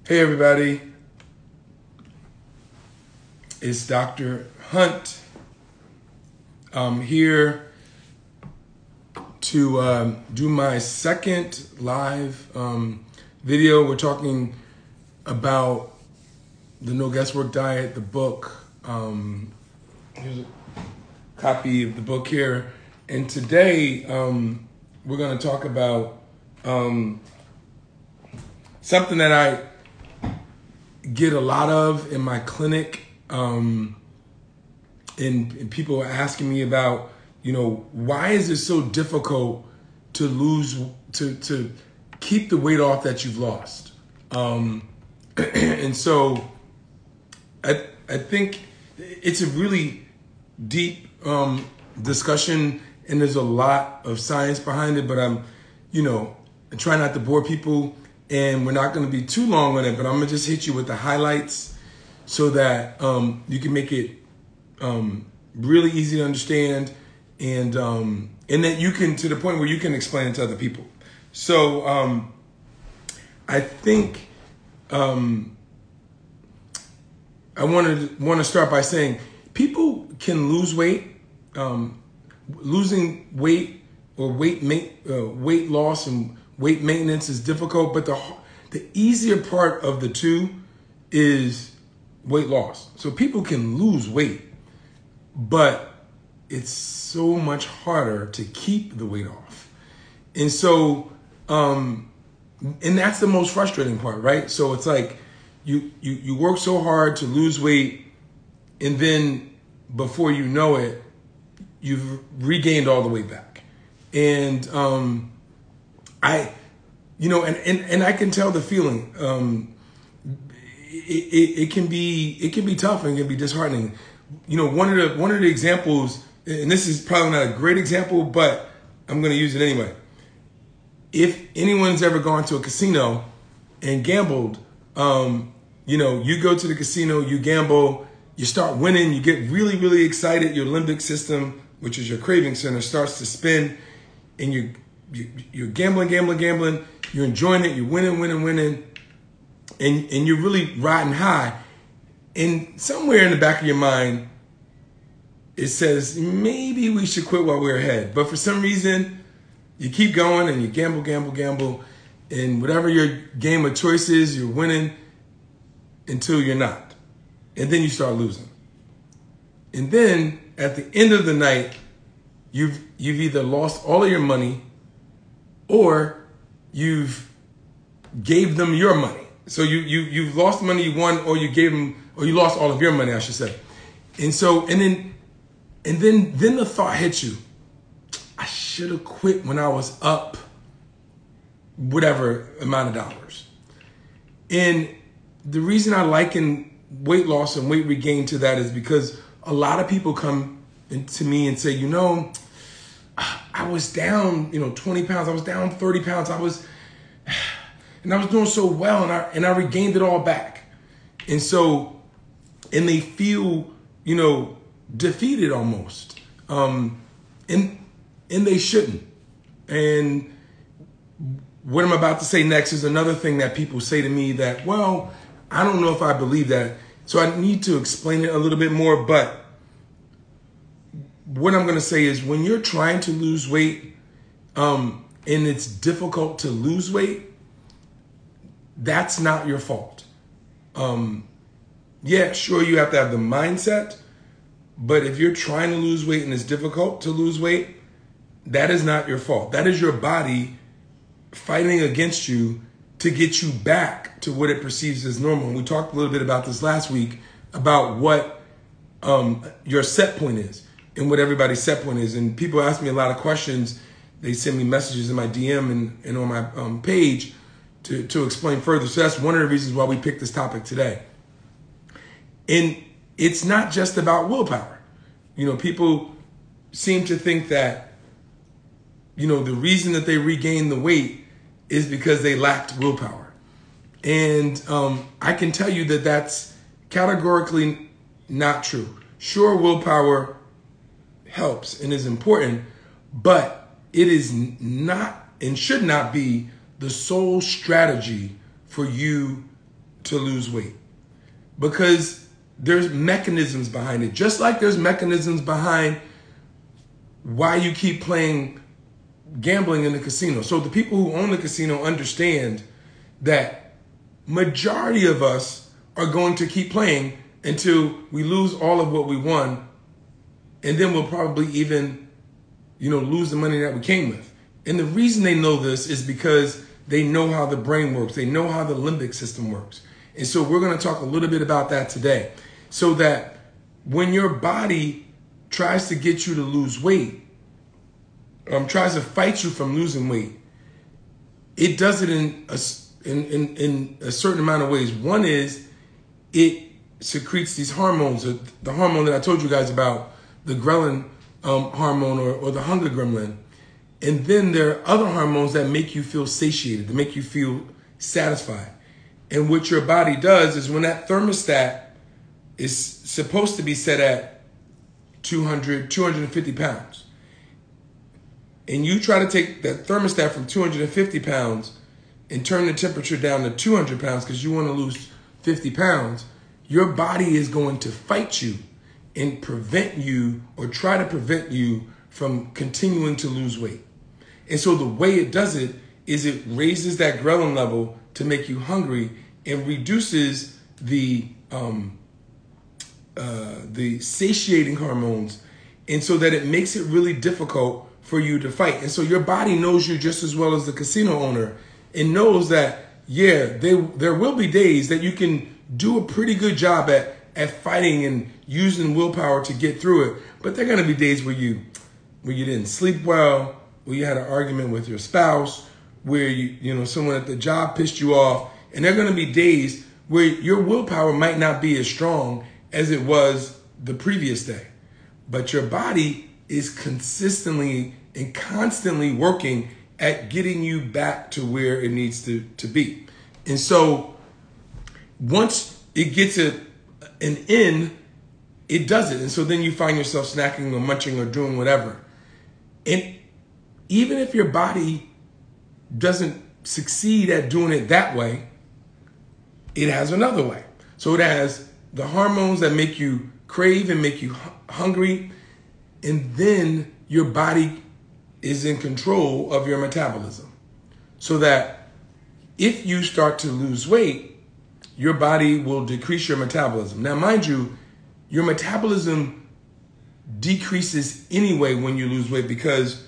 Hey everybody, it's Dr. Hunt. I'm here to do my second live video. We're talking about the No Guesswork Diet, the book. Here's a copy of the book here. And today we're going to talk about something that I get a lot of in my clinic, and people are asking me about, why is it so difficult to lose, to keep the weight off that you've lost? And so I think it's a really deep discussion, and there's a lot of science behind it, but I'm trying not to bore people. And we're not going to be too long on it, but I'm going to just hit you with the highlights so that you can make it really easy to understand, and that you can, to the point where you can explain it to other people. So I think I want to start by saying people can lose weight. Losing weight or weight loss and weight maintenance is difficult, but the easier part of the two is weight loss. So people can lose weight, but it's so much harder to keep the weight off. And so, and that's the most frustrating part, right? So it's like you work so hard to lose weight, and then before you know it, you've regained all the weight back. And I can tell the feeling. It can be tough and it can be disheartening. One of the examples, and this is probably not a great example, but I'm going to use it anyway. If anyone's ever gone to a casino and gambled, you go to the casino, you gamble, you start winning, you get really, really excited. Your limbic system, which is your craving center, starts to spin, and you're gambling. You're enjoying it. You're winning, and you're really riding high. And somewhere in the back of your mind, it says maybe we should quit while we're ahead. But for some reason, you keep going and you gamble, and whatever your game of choice is, you're winning until you're not, and then you start losing. And then at the end of the night, you've either lost all of your money, or you've gave them your money. So you've lost the money you won, or you gave them, or you lost all of your money, I should say. And so then the thought hits you: I should have quit when I was up whatever amount of dollars. And the reason I liken weight loss and weight regain to that is because a lot of people come to me and say, I was down, 20 pounds. I was down 30 pounds. I was doing so well, and I regained it all back. And they feel, defeated almost. And they shouldn't. And what I'm about to say next is another thing that people say to me that, well, I don't know if I believe that. So I need to explain it a little bit more, but what I'm going to say is, when you're trying to lose weight, and it's difficult to lose weight, that's not your fault. Yeah, sure, you have to have the mindset, but if you're trying to lose weight and it's difficult to lose weight, that is not your fault. That is your body fighting against you to get you back to what it perceives as normal. And we talked a little bit about this last week, about what your set point is and what everybody's set point is. And people ask me a lot of questions. They send me messages in my DM and on my page to explain further. So that's one of the reasons why we picked this topic today. And it's not just about willpower. People seem to think that, the reason that they regain the weight is because they lacked willpower. And I can tell you that that's categorically not true. Sure, willpower helps and is important, but it is not and should not be the sole strategy for you to lose weight, because there's mechanisms behind it. Just like there's mechanisms behind why you keep playing gambling in the casino. So the people who own the casino understand that majority of us are going to keep playing until we lose all of what we won, and then we'll probably even, lose the money that we came with. And the reason they know this is because they know how the brain works. They know how the limbic system works. And so we're going to talk a little bit about that today, so that when your body tries to get you to lose weight, tries to fight you from losing weight, it does it in a certain amount of ways. One is it secretes these hormones, the hormone that I told you guys about, the ghrelin hormone or the hunger gremlin. And then there are other hormones that make you feel satiated, that make you feel satisfied. And what your body does is, when that thermostat is supposed to be set at 250 pounds, and you try to take that thermostat from 250 pounds and turn the temperature down to 200 pounds because you want to lose 50 pounds, your body is going to fight you and prevent you, or try to prevent you from continuing to lose weight. And so the way it does it is it raises that ghrelin level to make you hungry and reduces the satiating hormones, and so that it makes it really difficult for you to fight. And so your body knows you just as well as the casino owner, and knows that, there will be days that you can do a pretty good job at fighting and using willpower to get through it. But there are going to be days where you didn't sleep well, where you had an argument with your spouse, where someone at the job pissed you off. And there are going to be days where your willpower might not be as strong as it was the previous day. But your body is consistently and constantly working at getting you back to where it needs to be. And so once it gets an end, it does it. And so then you find yourself snacking or munching or doing whatever. And even if your body doesn't succeed at doing it that way, it has another way. So it has the hormones that make you crave and make you hungry. And then your body is in control of your metabolism, so that if you start to lose weight, your body will decrease your metabolism. Now, mind you, your metabolism decreases anyway when you lose weight, because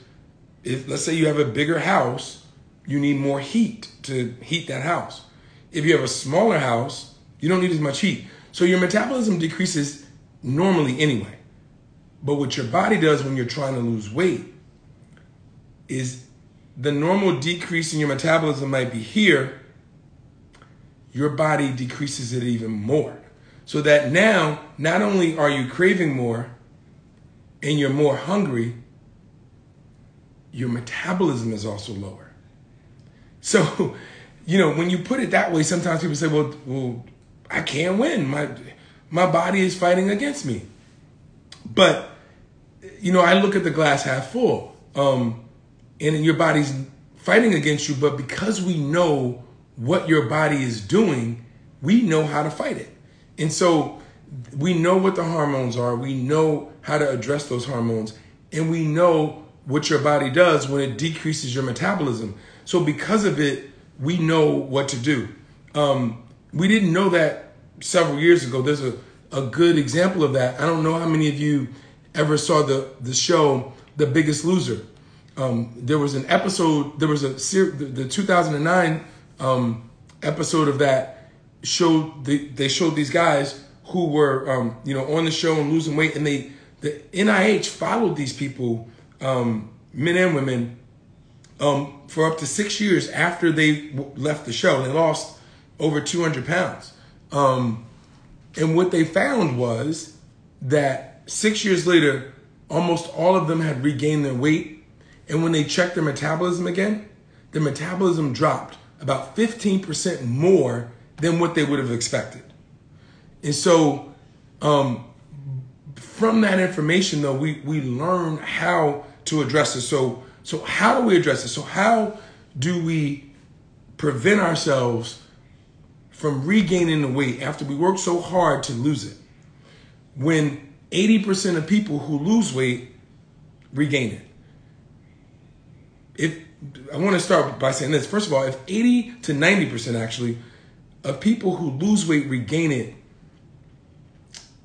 if, let's say you have a bigger house, you need more heat to heat that house. If you have a smaller house, you don't need as much heat. So your metabolism decreases normally anyway. But what your body does when you're trying to lose weight is, the normal decrease in your metabolism might be here, your body decreases it even more. So that now, not only are you craving more and you're more hungry, your metabolism is also lower. So, when you put it that way, sometimes people say, well, I can't win. My body is fighting against me. But, I look at the glass half full. And your body's fighting against you, but because we know what your body is doing, we know how to fight it. And so we know what the hormones are, we know how to address those hormones, and we know what your body does when it decreases your metabolism. So because of it, we know what to do. We didn't know that several years ago. There's a good example of that. I don't know how many of you ever saw the show The Biggest Loser. There was an episode, the 2009 episode of that showed, they showed these guys who were, on the show and losing weight, and the NIH followed these people, men and women, for up to 6 years after they left the show. They lost over 200 pounds. And what they found was that 6 years later, almost all of them had regained their weight. And when they checked their metabolism again, their metabolism dropped about 15% more than what they would have expected. And so from that information, though, we learn how to address it. So how do we address it? So how do we prevent ourselves from regaining the weight after we work so hard to lose it, when 80% of people who lose weight regain it. I want to start by saying this. First of all, if 80 to 90% actually of people who lose weight regain it,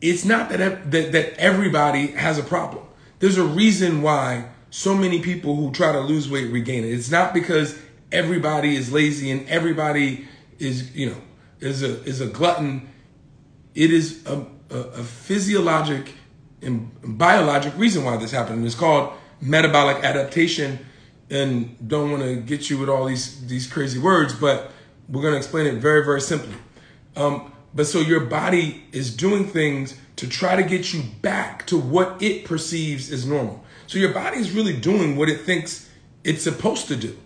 it's not that everybody has a problem. There's a reason why so many people who try to lose weight regain it. It's not because everybody is lazy and everybody is a glutton. It is a physiologic and biologic reason why this happened. It's called metabolic adaptation. And don't want to get you with all these crazy words, but we're going to explain it very, very simply. But so your body is doing things to try to get you back to what it perceives as normal. So your body is really doing what it thinks it's supposed to do.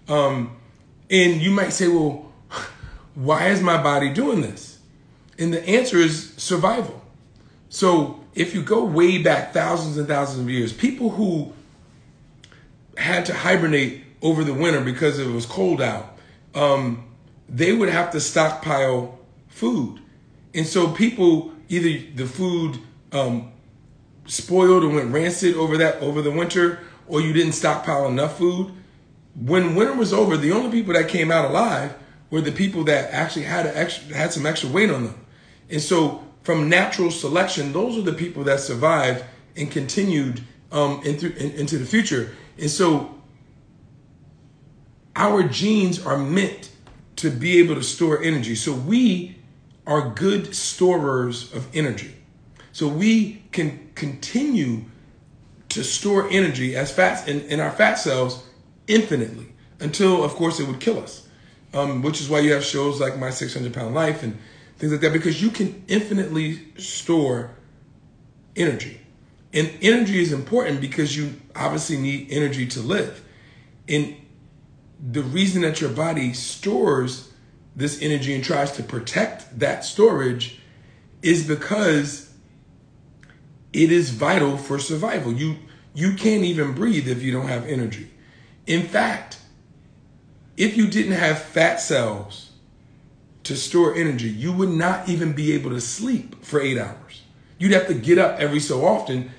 And you might say, well, why is my body doing this? And the answer is survival. So if you go way back thousands and thousands of years, people who had to hibernate over the winter because it was cold out, they would have to stockpile food. And so people, either the food spoiled or went rancid over the winter, or you didn't stockpile enough food. When winter was over, the only people that came out alive were the people that actually had some extra weight on them. And so from natural selection, those are the people that survived and continued into the future. And so our genes are meant to be able to store energy. So we are good storers of energy. So we can continue to store energy as fats in our fat cells infinitely until, of course, it would kill us. Which is why you have shows like My 600-Pound Life and things like that, because you can infinitely store energy. And energy is important because you obviously need energy to live. And the reason that your body stores this energy and tries to protect that storage is because it is vital for survival. You can't even breathe if you don't have energy. In fact, if you didn't have fat cells to store energy, you would not even be able to sleep for 8 hours. You'd have to get up every so often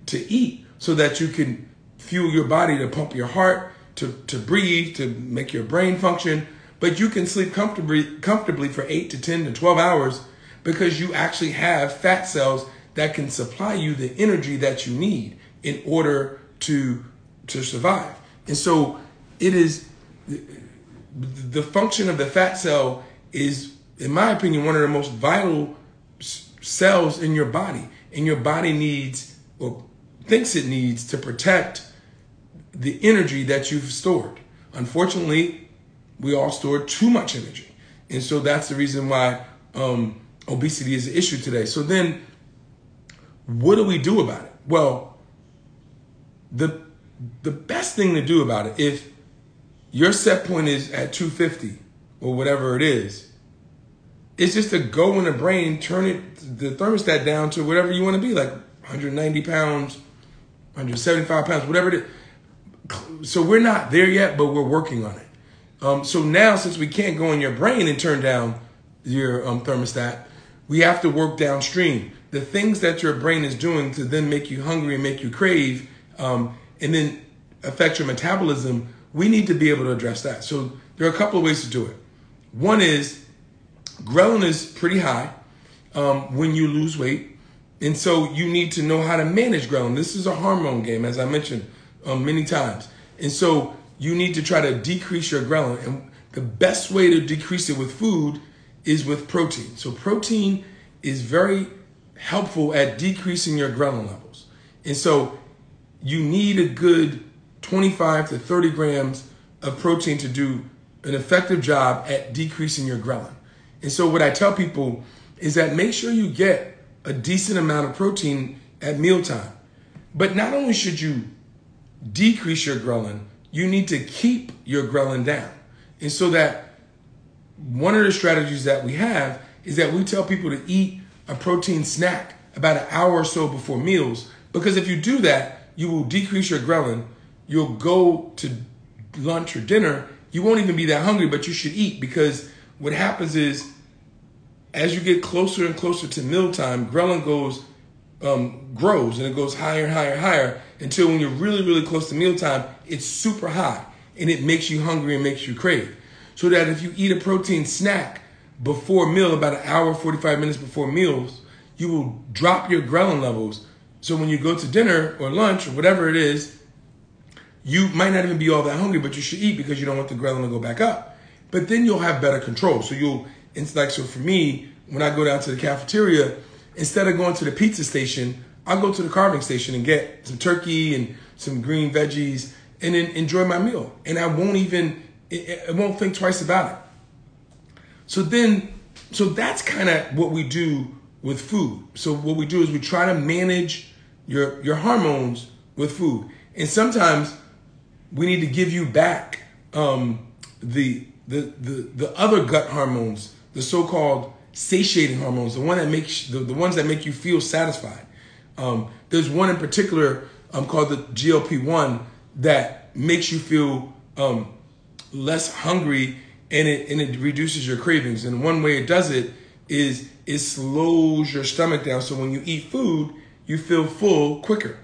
to eat so that you can fuel your body to pump your heart, to breathe, to make your brain function. But you can sleep comfortably for 8 to 10 to 12 hours because you actually have fat cells that can supply you the energy that you need in order to survive. And so it is the function of the fat cell is, in my opinion, one of the most vital cells in your body. And your body needs, or thinks it needs, to protect the energy that you've stored. Unfortunately, we all store too much energy. And so that's the reason why obesity is an issue today. So then what do we do about it? Well, the best thing to do about it, if your set point is at 250 or whatever it is just to go in the brain, turn the thermostat down to whatever you want to be, like 190 pounds, 175 pounds, whatever it is. So we're not there yet, but we're working on it. So now, since we can't go in your brain and turn down your thermostat, we have to work downstream. The things that your brain is doing to then make you hungry and make you crave, and then affect your metabolism, we need to be able to address that. So there are a couple of ways to do it. One is ghrelin is pretty high when you lose weight. And so you need to know how to manage ghrelin. This is a hormone game, as I mentioned many times. And so you need to try to decrease your ghrelin. And the best way to decrease it with food is with protein. So protein is very helpful at decreasing your ghrelin levels. And so you need a good 25 to 30 grams of protein to do an effective job at decreasing your ghrelin. And so what I tell people is that make sure you get a decent amount of protein at mealtime. But not only should you decrease your ghrelin, you need to keep your ghrelin down. And so that one of the strategies that we have is that we tell people to eat a protein snack about an hour or so before meals, because if you do that, you will decrease your ghrelin. You'll go to lunch or dinner. You won't even be that hungry, but you should eat, because what happens is as you get closer and closer to mealtime, ghrelin grows and it goes higher and higher and higher until when you're really, really close to mealtime, it's super high and it makes you hungry and makes you crave. So that if you eat a protein snack before meal, about an hour, 45 minutes before meals, you will drop your ghrelin levels. So when you go to dinner or lunch or whatever it is, you might not even be all that hungry, but you should eat because you don't want the ghrelin to go back up. But then you'll have better control. So so for me, when I go down to the cafeteria, instead of going to the pizza station, I'll go to the carving station and get some turkey and some green veggies and then enjoy my meal. And I won't think twice about it. So that's kind of what we do with food. So what we do is we try to manage your hormones with food. And sometimes we need to give you back the other gut hormones, the so-called satiating hormones, the ones that make you feel satisfied. There's one in particular called the GLP-1 that makes you feel less hungry and it reduces your cravings. And one way it does it is it slows your stomach down. So when you eat food, you feel full quicker.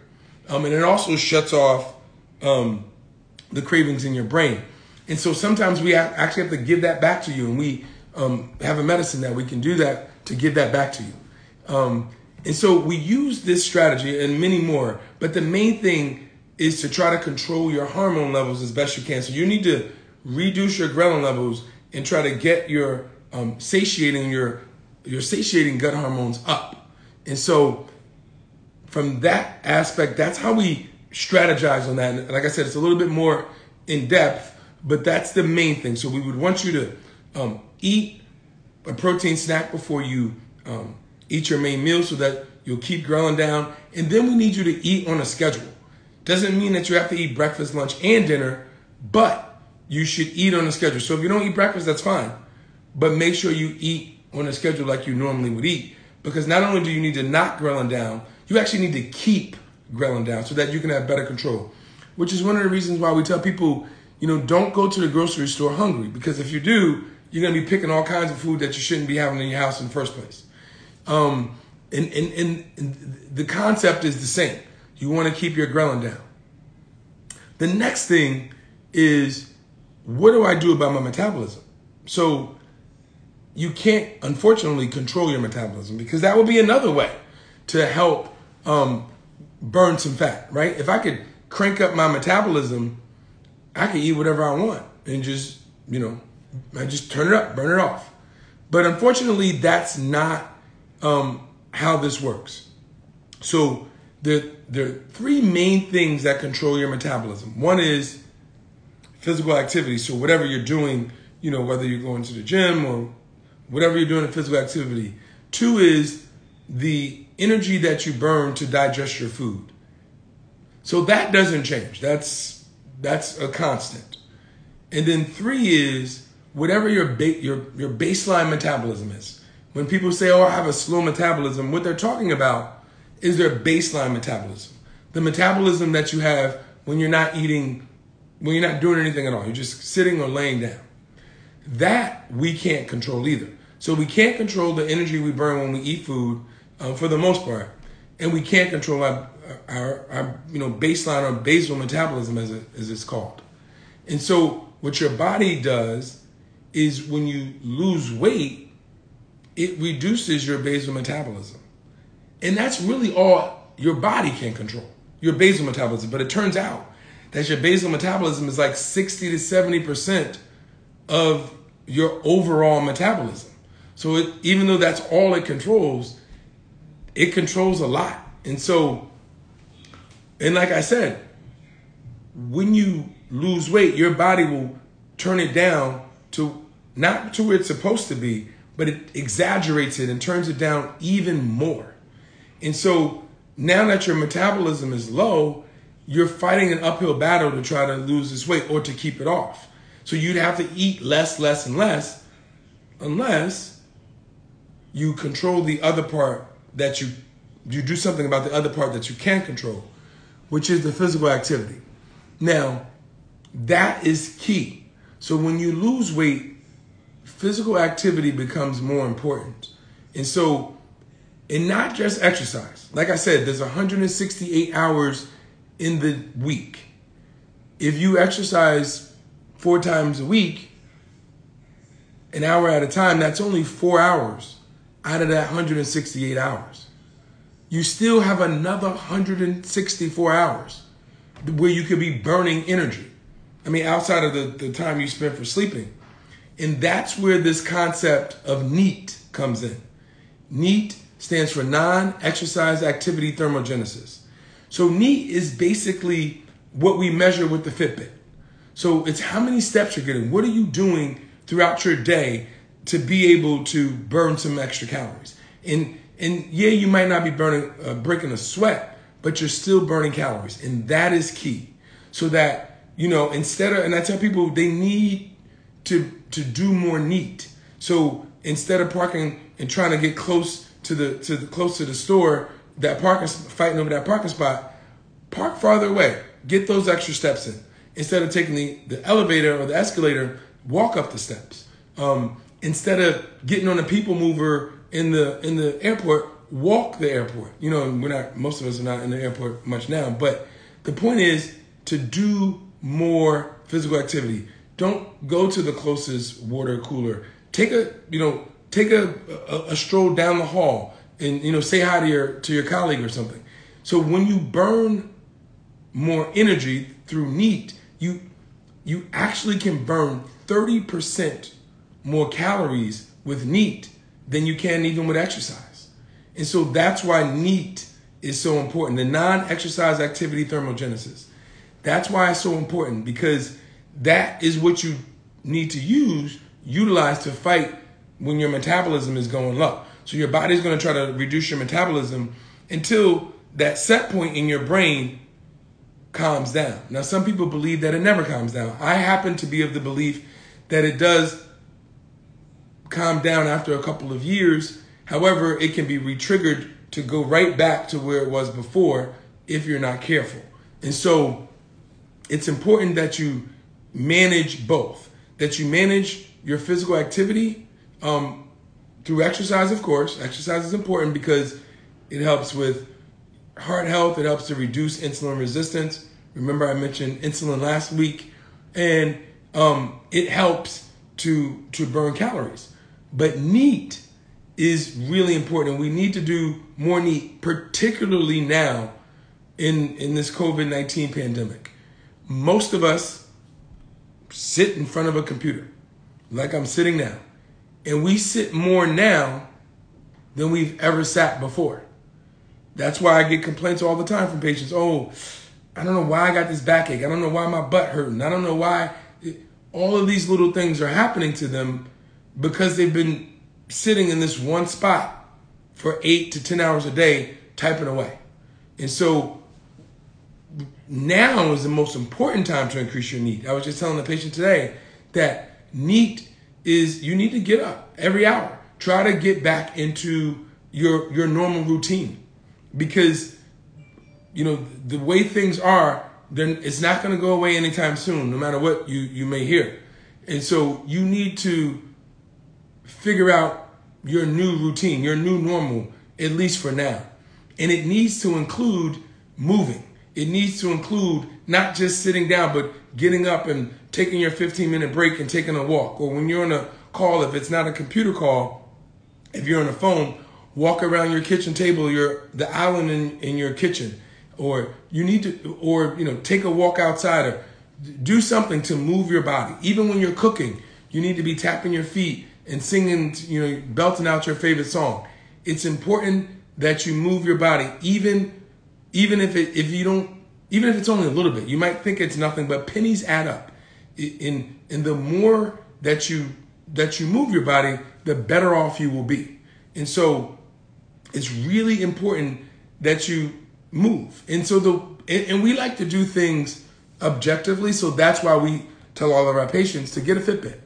And it also shuts off the cravings in your brain. And so sometimes we actually have to give that back to you. And we have a medicine that we can do that to give that back to you. And so we use this strategy and many more. But the main thing is to try to control your hormone levels as best you can. So you need to reduce your ghrelin levels and try to get your satiating gut hormones up. And so from that aspect, that's how we strategize on that. And like I said, it's a little bit more in depth, but that's the main thing. So we would want you to eat a protein snack before you eat your main meal so that you'll keep ghrelin down. And then we need you to eat on a schedule. Doesn't mean that you have to eat breakfast, lunch, and dinner, but you should eat on a schedule. So if you don't eat breakfast, that's fine. But make sure you eat on a schedule like you normally would eat. Because not only do you need to knock ghrelin down, you actually need to keep ghrelin down so that you can have better control. Which is one of the reasons why we tell people, don't go to the grocery store hungry. Because if you do, you're going to be picking all kinds of food that you shouldn't be having in your house in the first place. And the concept is the same. You want to keep your ghrelin down. The next thing is, what do I do about my metabolism? So you can't, unfortunately, control your metabolism because that would be another way to help burn some fat, right? If I could crank up my metabolism, I could eat whatever I want and just, I just turn it up, burn it off. But unfortunately, that's not how this works. So there are three main things that control your metabolism. One is physical activity. So whatever you're doing, whether you're going to the gym or whatever you're doing in physical activity. Two is the energy that you burn to digest your food. So that doesn't change. That's a constant. And then three is whatever your baseline metabolism is. When people say, oh, I have a slow metabolism, what they're talking about is their baseline metabolism. The metabolism that you have when you're not eating, when you're not doing anything at all. You're just sitting or laying down. That we can't control either. So we can't control the energy we burn when we eat food for the most part. And we can't control our baseline or basal metabolism as it's called. And so what your body does is when you lose weight, it reduces your basal metabolism. And that's really all your body can control, your basal metabolism. But it turns out that your basal metabolism is like 60 to 70% of your overall metabolism. So even though that's all it controls a lot. And so, and like I said, when you lose weight, your body will turn it down to not to where it's supposed to be, but it exaggerates it and turns it down even more. And so now that your metabolism is low, you're fighting an uphill battle to try to lose this weight or to keep it off. So you'd have to eat less, and less, unless you control the other part that you do something about the other part that you can control, which is the physical activity. Now, that is key. So when you lose weight, physical activity becomes more important. And not just exercise. Like I said, there's 168 hours in the week. If you exercise 4 times a week, an hour at a time, that's only 4 hours out of that 168 hours. You still have another 164 hours where you could be burning energy. I mean, outside of the time you spend for sleeping. And that's where this concept of NEAT comes in. NEAT stands for non-exercise activity thermogenesis. So NEAT is basically what we measure with the Fitbit. So it's how many steps you're getting. What are you doing throughout your day to be able to burn some extra calories? And yeah, you might not be breaking a sweat, but you're still burning calories. And that is key. So that, instead of, and I tell people they need to do more NEAT. So instead of parking and trying to get close to the store, fighting over that parking spot, park farther away. Get those extra steps in. Instead of taking the elevator or the escalator, walk up the steps. Instead of getting on a people mover in the airport, walk the airport. Most of us are not in the airport much now, but the point is to do more physical activity. Don't go to the closest water cooler. Take a stroll down the hall and say hi to your colleague or something. So when you burn more energy through NEAT, you actually can burn 30% more calories with NEAT than you can even with exercise. And so that's why NEAT is so important, the non-exercise activity thermogenesis. That's why it's so important, because that is what you need to utilize to fight when your metabolism is going low. So your body's going to try to reduce your metabolism until that set point in your brain calms down. Now, some people believe that it never calms down. I happen to be of the belief that it does calm down after a couple of years. However, it can be re-triggered to go right back to where it was before if you're not careful. And so it's important that you manage both, that you manage your physical activity through exercise, of course. Exercise is important because it helps with heart health. It helps to reduce insulin resistance. Remember, I mentioned insulin last week, and it helps to burn calories. But NEAT is really important. We need to do more NEAT, particularly now in this COVID-19 pandemic. Most of us sit in front of a computer, like I'm sitting now, and we sit more now than we've ever sat before. That's why I get complaints all the time from patients. Oh, I don't know why I got this backache. I don't know why my butt hurting. I don't know why. All of these little things are happening to them because they've been sitting in this one spot for 8 to 10 hours a day typing away. And so now is the most important time to increase your NEAT. I was just telling the patient today that NEAT is you need to get up every hour. Try to get back into your normal routine, because the way things are, then it's not going to go away anytime soon, no matter what you may hear. And so you need to figure out your new routine, your new normal, at least for now. And it needs to include moving. It needs to include not just sitting down, but getting up and taking your 15-minute break and taking a walk. Or when you're on a call, if it's not a computer call, if you're on a phone, walk around your kitchen table, the island in your kitchen. Or you need to, take a walk outside, or do something to move your body. Even when you're cooking, you need to be tapping your feet and singing, belting out your favorite song. It's important that you move your body, even if it's only a little bit. You might think it's nothing, but pennies add up. And the more that you move your body, the better off you will be. And so it's really important that you move. And so and we like to do things objectively, so that's why we tell all of our patients to get a Fitbit,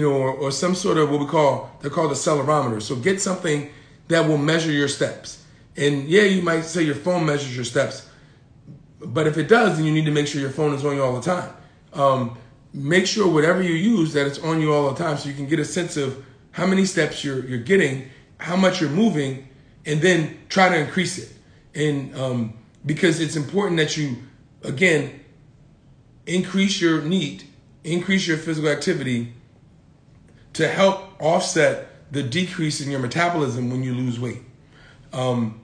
or some sort of they're called a accelerometer. So get something that will measure your steps. And yeah, you might say your phone measures your steps, but if it does, then you need to make sure your phone is on you all the time. Make sure whatever you use that it's on you all the time, so you can get a sense of how many steps you're getting, how much you're moving and then try to increase it. And because it's important that you, again, increase your NEAT, increase your physical activity to help offset the decrease in your metabolism when you lose weight. And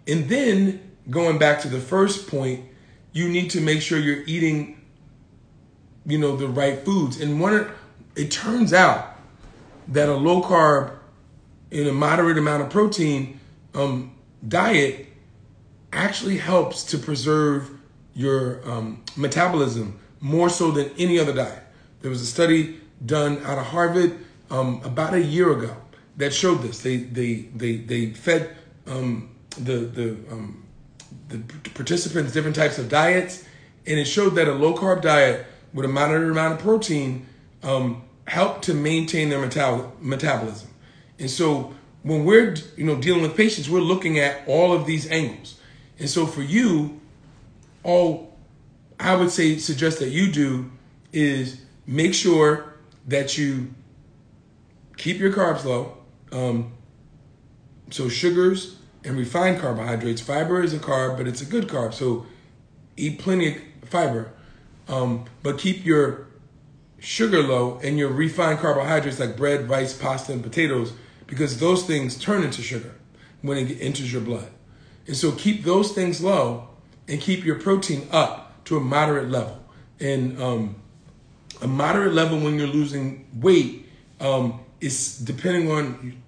then going back to the first point, you need to make sure you're eating, the right foods. And it turns out that a low carb and a moderate amount of protein diet actually helps to preserve your metabolism more so than any other diet. There was a study done out of Harvard about a year ago that showed this. They fed the participants different types of diets, and it showed that a low carb diet with a moderate amount of protein helped to maintain their metabolism. And so when we're dealing with patients, we're looking at all of these angles. And so for you, all I would suggest that you do is make sure that you keep your carbs low. So sugars and refined carbohydrates. Fiber is a carb, but it's a good carb. So eat plenty of fiber, but keep your sugar low and your refined carbohydrates like bread, rice, pasta, and potatoes, because those things turn into sugar when it enters your blood. And so keep those things low and keep your protein up to a moderate level. And a moderate level when you're losing weight is, depending on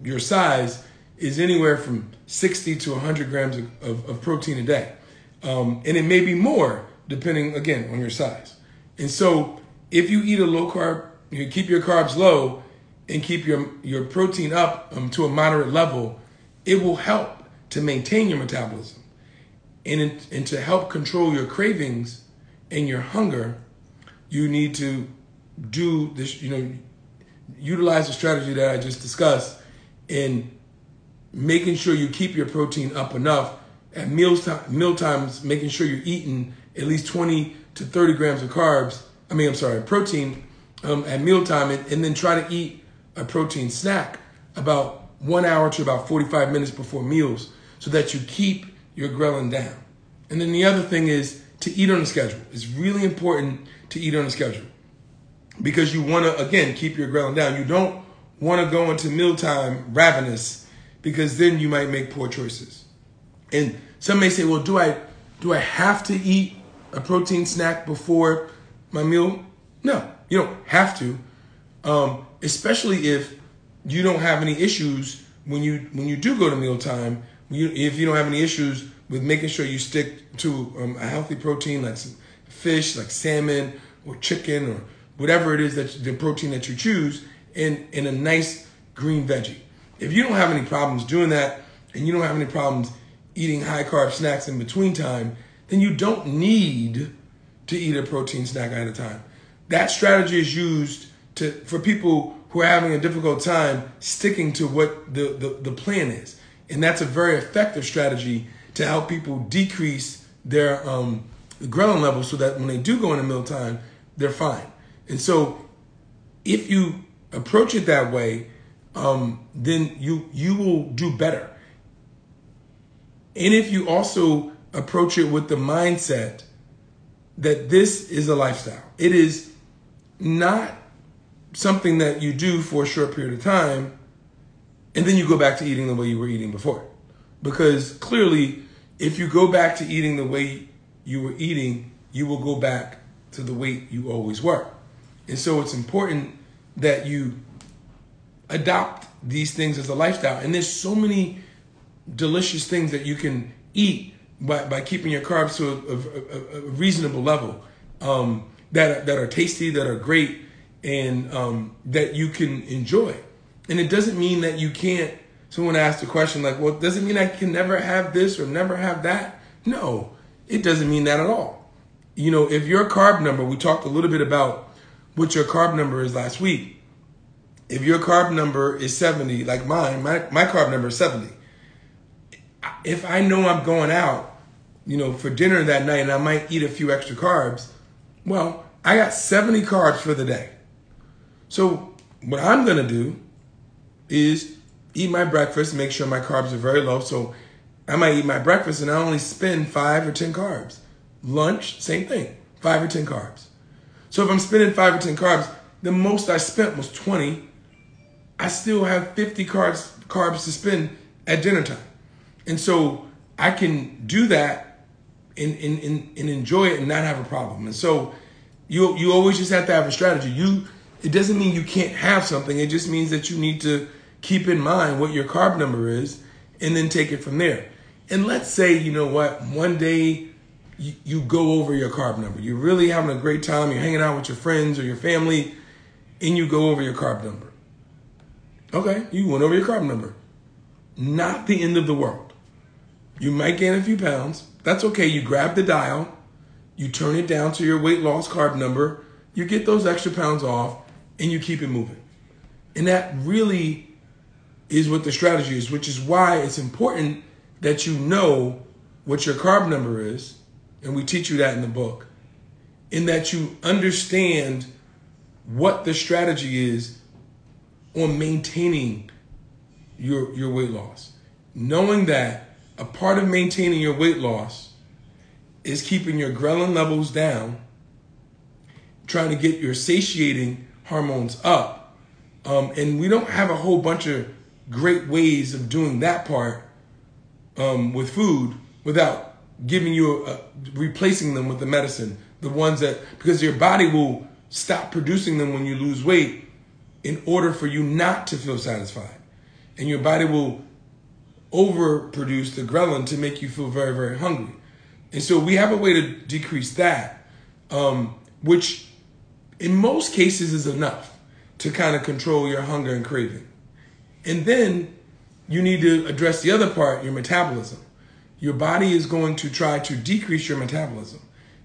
your size, is anywhere from 60 to 100 grams of protein a day. And it may be more depending, again, on your size. And so if you eat a low carb, you keep your carbs low and keep your protein up to a moderate level, it will help to maintain your metabolism. And to help control your cravings and your hunger, you need to do this, utilize the strategy that I just discussed in making sure you keep your protein up enough at meal times, making sure you're eating at least 20 to 30 grams of protein at mealtime, and then try to eat a protein snack about 1 hour to about 45 minutes before meals so that you keep your ghrelin down. And then the other thing is to eat on a schedule. It's really important to eat on a schedule because you want to, again, keep your ghrelin down. You don't want to go into mealtime ravenous because then you might make poor choices. And some may say, well, do I have to eat a protein snack before my meal? No, you don't have to, especially if you don't have any issues when you do go to mealtime. If you don't have any issues with making sure you stick to a healthy protein like some fish, like salmon or chicken or whatever it is that the protein that you choose, and a nice green veggie. If you don't have any problems doing that and you don't have any problems eating high carb snacks in between time, then you don't need to eat a protein snack at a time. That strategy is used for people who are having a difficult time sticking to what the plan is. And that's a very effective strategy to help people decrease their ghrelin levels so that when they do go into mealtime, they're fine. And so if you approach it that way, then you will do better. And if you also approach it with the mindset that this is a lifestyle, it is not something that you do for a short period of time and then you go back to eating the way you were eating before. Because clearly, if you go back to eating the way you were eating, you will go back to the weight you always were. And so it's important that you adopt these things as a lifestyle. And there's so many delicious things that you can eat by keeping your carbs to a reasonable level, that are tasty, that are great, and that you can enjoy. And it doesn't mean that you can't. Someone asked a question like, well, does it mean I can never have this or never have that? No, it doesn't mean that at all. If your carb number, we talked a little bit about what your carb number is last week. If your carb number is 70, like mine, my carb number is 70. If I know I'm going out, for dinner that night and I might eat a few extra carbs, well, I got 70 carbs for the day. So what I'm going to do is eat my breakfast, make sure my carbs are very low. So I might eat my breakfast and I only spend 5 or 10 carbs. Lunch, same thing, 5 or 10 carbs. So if I'm spending 5 or 10 carbs, the most I spent was 20. I still have 50 carbs to spend at dinner time. And so I can do that and enjoy it and not have a problem. And so you always just have to have a strategy. It doesn't mean you can't have something. It just means that you need to keep in mind what your carb number is and then take it from there. And let's say, you know what, one day you go over your carb number. You're really having a great time. You're hanging out with your friends or your family and you go over your carb number. Okay, you went over your carb number. Not the end of the world. You might gain a few pounds. That's okay. You grab the dial. You turn it down to your weight loss carb number. You get those extra pounds off and you keep it moving. And that really is what the strategy is, which is why it's important that you know what your carb number is. And we teach you that in the book. And that you understand what the strategy is on maintaining your weight loss. Knowing that a part of maintaining your weight loss is keeping your ghrelin levels down, trying to get your satiating hormones up. And we don't have a whole bunch of great ways of doing that part with food without giving you replacing them with the medicine. The ones that, because your body will stop producing them when you lose weight in order for you not to feel satisfied. And your body will overproduce the ghrelin to make you feel very, very hungry. And so we have a way to decrease that, which in most cases is enough to kind of control your hunger and craving. And then you need to address the other part, your metabolism. Your body is going to try to decrease your metabolism.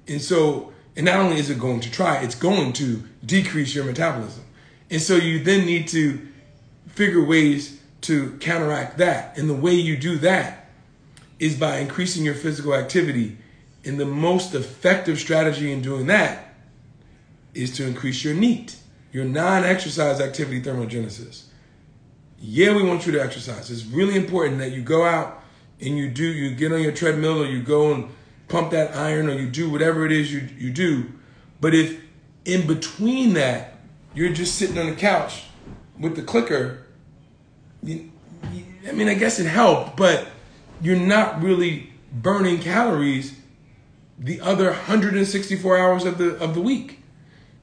And not only is it going to try, it's going to decrease your metabolism. And so you then need to figure ways to counteract that. And the way you do that is by increasing your physical activity. And the most effective strategy in doing that is to increase your NEAT, your non-exercise activity thermogenesis. Yeah, we want you to exercise. It's really important that you go out and you get on your treadmill or you go and pump that iron or you do whatever it is you do. But if in between that, you're just sitting on the couch with the clicker, I guess it helped, but you're not really burning calories the other 164 hours of the week.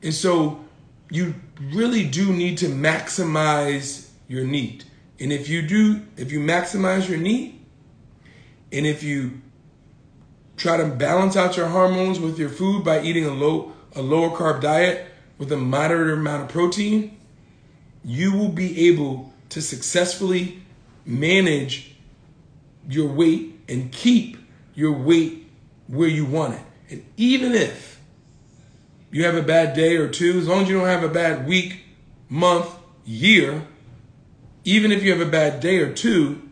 And so you really do need to maximize your NEAT. And if you maximize your NEAT, and if you try to balance out your hormones with your food by eating a lower carb diet with a moderate amount of protein, you will be able to successfully manage your weight and keep your weight where you want it. And even if you have a bad day or two, as long as you don't have a bad week, month, year, even if you have a bad day or two,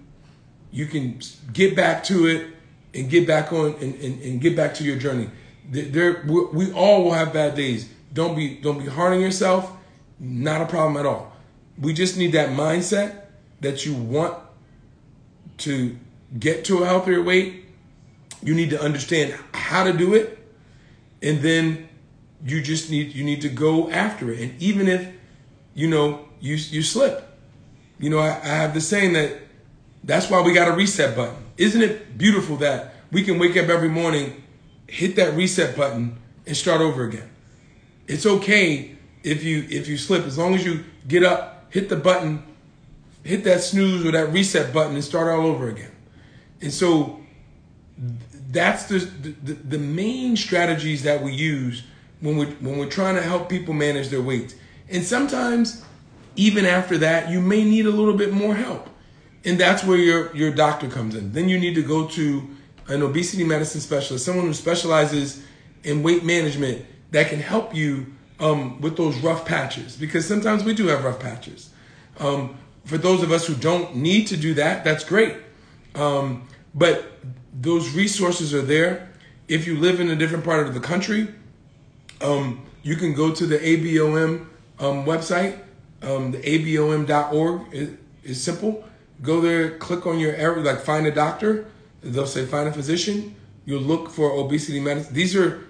you can get back to it and get back on and get back to your journey. We all will have bad days. Don't be hard on yourself. Not a problem at all. We just need that mindset that you want to get to a healthier weight. You need to understand how to do it, and then you need to go after it. And even if you slip, I have the saying that's why we got a reset button. Isn't it beautiful that we can wake up every morning, hit that reset button, and start over again? It's okay if you slip, as long as you get up, hit the button, hit that snooze or that reset button, and start all over again. And so that's the main strategies that we use when we're trying to help people manage their weight. And sometimes, even after that, you may need a little bit more help. And that's where your doctor comes in. Then you need to go to an obesity medicine specialist, someone who specializes in weight management that can help you with those rough patches. Because sometimes we do have rough patches. For those of us who don't need to do that, that's great. But those resources are there. If you live in a different part of the country, you can go to the ABOM website. The ABOM.org is simple. Go there, click on your area, like find a doctor. They'll say find a physician. You'll look for obesity medicine. These are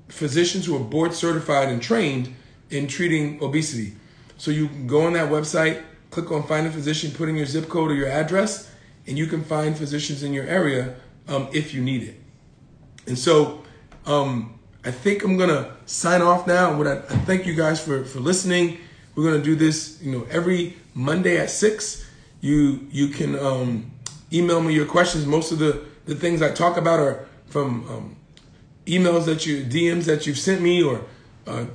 physicians who are board certified and trained in treating obesity. So you can go on that website, click on find a physician, put in your zip code or your address, and you can find physicians in your area if you need it. And so I think I'm gonna sign off now. I thank you guys for listening. We're gonna do this, every Monday at 6. You can email me your questions. Most of the things I talk about are from emails DMs that you've sent me, or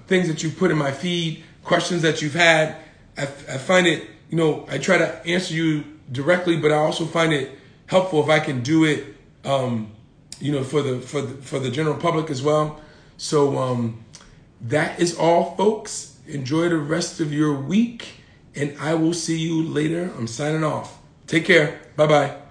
things that you put in my feed, questions that you've had. I find it, I try to answer you directly, but I also find it helpful if I can do it, for the general public as well. So that is all, folks. Enjoy the rest of your week, and I will see you later. I'm signing off. Take care. Bye-bye.